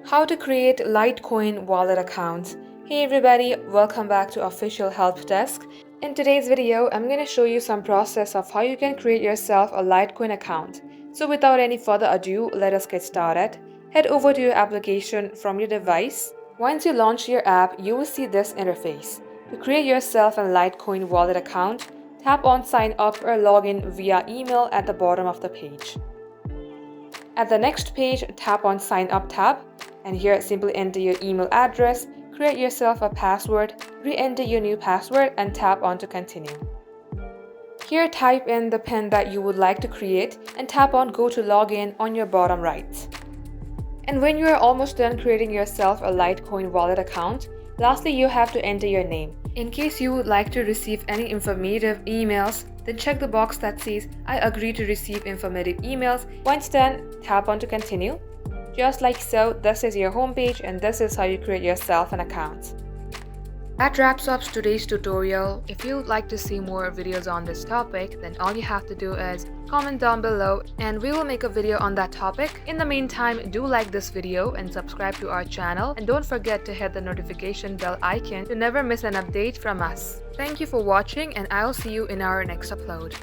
How to create Litecoin wallet accounts. Hey everybody, welcome back to Official Help Desk. In today's video, I'm going to show you some process of how you can create yourself a Litecoin account. So without any further ado, let us get started. Head over to your application from your device. Once you launch your app, you will see this interface. To create yourself a Litecoin wallet account, tap on Sign Up or Login via email at the bottom of the page. At the next page, tap on Sign Up tab, and here simply enter your email address, create yourself a password, re-enter your new password, and tap on to continue. Here type in the PIN that you would like to create and tap on Go to Login on your bottom right. And when you are almost done creating yourself a Litecoin wallet account, lastly you have to enter your name. In case you would like to receive any informative emails, then check the box that says I agree to receive informative emails. Once done, tap on to continue. Just like so, this is your homepage and this is how you create yourself an account. That wraps up today's tutorial. If you would like to see more videos on this topic, then all you have to do is comment down below and we will make a video on that topic. In the meantime, do like this video and subscribe to our channel, and don't forget to hit the notification bell icon to never miss an update from us. Thank you for watching, and I'll see you in our next upload.